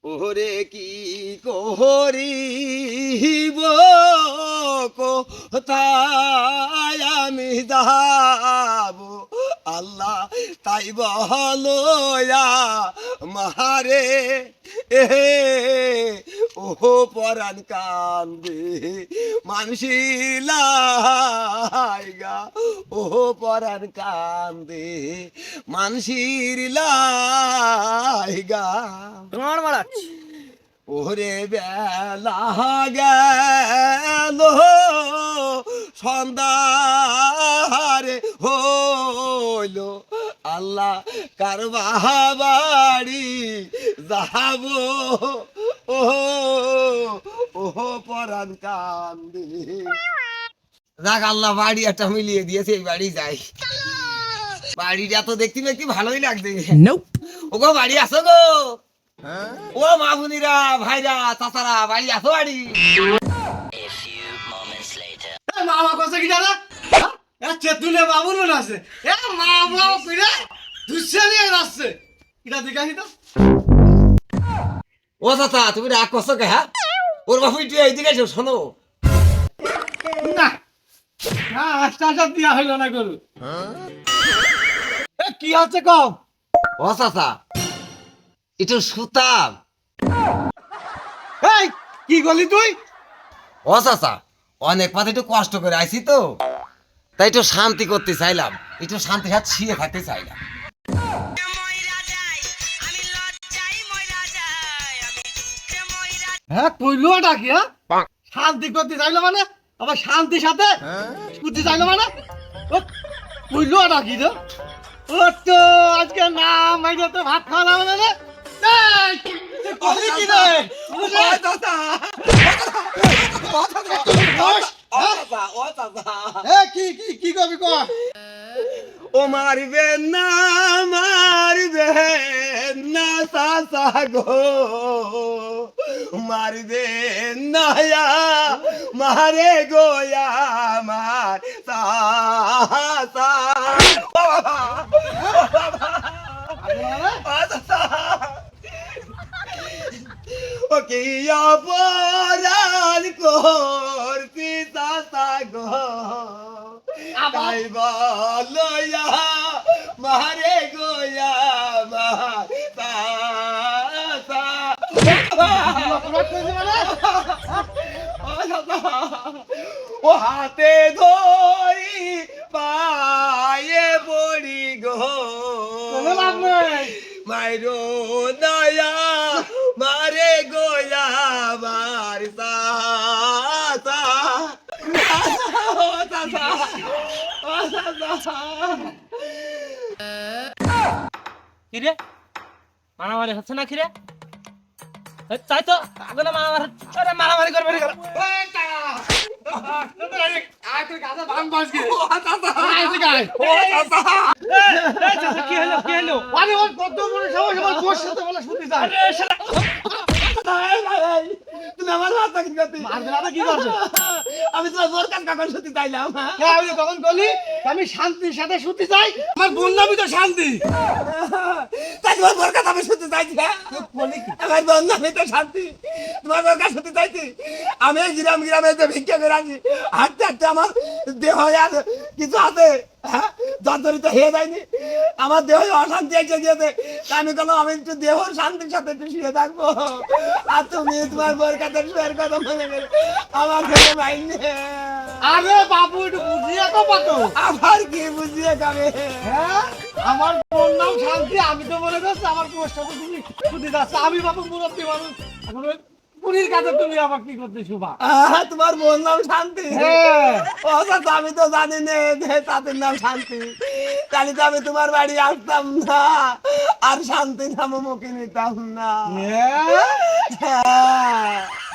ওরে কি করিব কোথায় আমি যাব আল্লাহ তাই বলো মারে এ ওহো পরাণ কান্দে মানসিলাইগা ওহো পরাণ কান্দে মানসির লাইগা তোমার মারাচ্ছি ওরে বেলা গেল সন্ধ্যারে হইল আল্লাহ কারবা বাড়ি যাব ও ওহো পরাণ কান্দে যাক আল্লাহ বাড়ি একটা মিলিয়ে দিয়েছে এই বাড়ি যাই বাড়িটা তো দেখতে দেখতে ভালোই লাগছে ওগো বাড়ি আসো গো ও মামুনিরা ভাইরা চাচারা বাড়ি আসো বাড়ি মামা কইছে কি জানা চেতুলে বাবুর মনে আছে মামা কইরা দুসে নিয়ে যাচ্ছে এটা দেখাই তো ও চাচা তুমি রাগ করছো কে হ্যাঁ ওর বাবু একটু এইদিকে এসো শোনো না না আস্তা দিয়া হইল না গরু কি হচ্ছে কম ও চাচা একটু সুতাম এই কি গলি তুই ও চাচা অনেক পথে একটু কষ্ট করে আইছি তো তাই একটু শান্তি করতে চাইলাম একটু শান্তি হাত ছিঁড়ে থাকতে চাইলাম হ্যাঁ কইলো ডাকি হ্যাঁ শান্তি করতে চাইলো মানে আবার শান্তির সাথে করতে চাইলো মানে ও কইলো ডাকি রে ও তো আজকে না মাইরে তো ভাত খাওয়া যাবে না রে এই, তুই কইলি কি রে ও চাচা ও চাচা এ কি কি কি কবি ক ও মারবে না চাচা গো মারবে না মারে গোয়া মার চাচা ও চাচা ও কি অপরাধ করছি চাচা গো তাই বলো মারে গোয়া মার চাচা ও হাতে ধরি পায়ে পড়ি গো মাইরো দয়া মারে গোয়া মার চাচা ও চাচা ও চাচা কিরে মারামারি হচ্ছে না কিরে তাই তো আগে মারামারি করবে কি হলো কি হলো আরে ওর কত বড় সমস্যা আমার তোর সাথে বলে শুনতে চাই তুমি আমার মাথা কি করতে মারবে না কি করছে আমি তোমার বোর কাজ কাকন শুতে চাইলাম হ্যাঁ আমি তখন বলি আমি শান্তির সাথে শুতে চাই আমার বোন নামই তো শান্তি তাই তোমার বোর কাজ আমি শুতে চাইছি বলি কি আমার বোন নামে তো শান্তি তোমার বোর কাজ শুতে চাইছি আমি গ্রামে যে ভিক্ষা করে আছি হাঁটতে হাঁটতে আমার দেহ আর কিছু আছে হ্যাঁ যন্ত্রিত হয়ে যায়নি আমার দেহ অশান্তি এসে গিয়েছে আমি বললাম আমি একটু দেহ শান্তির সাথে একটু শুয়ে থাকবো আর তুমি তোমার বোর কাছে শুয়ের কথা মনে করে আমার ছেলে মাইনে আরে বাবু একটু বুঝিয়ে তো পাতো আবার কি বুঝিয়ে যাবে হ্যাঁ আমার বোন নাম শান্তি আমি তো মনে করছি আমার পোস্ট তুমি শুতে যাচ্ছে আমি বাবু মুরব্বী মানুষ এখন ওই পুরীর কাছে তুমি আবার কি করতে শুভা তোমার বোন নাম শান্তি হ্যাঁ ও চাচা, আমি তো জানি না যে তাদের নাম শান্তি তাহলে তো আমি তোমার বাড়ি আসতাম না আর শান্তি নামও মুখে নিতাম না হ্যাঁ হ্যাঁ।